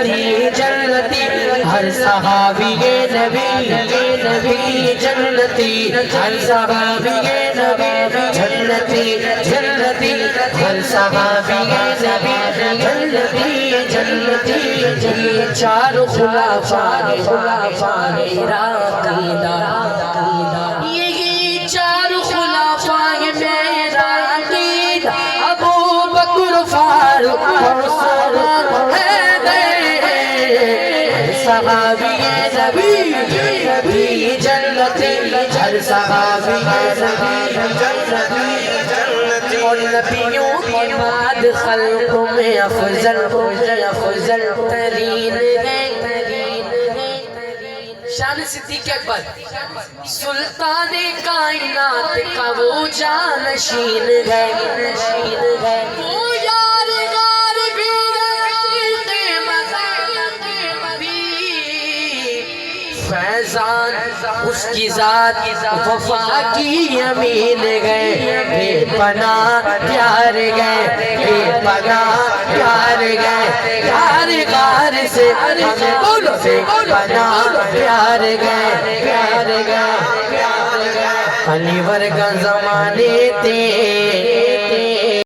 جنتی جنتی ہر صحابی نبی جنتی ہر صحابی نبی جنتی جنتی ہر صحابی نبی جنتی جنتی چار خلفائے میرا عقیدہ یہی چار خلفائے میرا عقیدہ ابو بکر فاروق عمر صحابی نبی جنتی ہر صحابی جنتی اور نبیوں کے بعد خلق میں افضل ترین ہے شان صدیق اکبر سلطان کائنات کا وہ جانشین ہے وہ یارغار بھی فیضان اس کی ذات وفا کی امین گئے بے پناہ پیار گئے بے پناہ پیار گئے پیار غار سے ہمیں بولو بے پناہ پیار گئے پیار گئے علی ورگا زمانے تے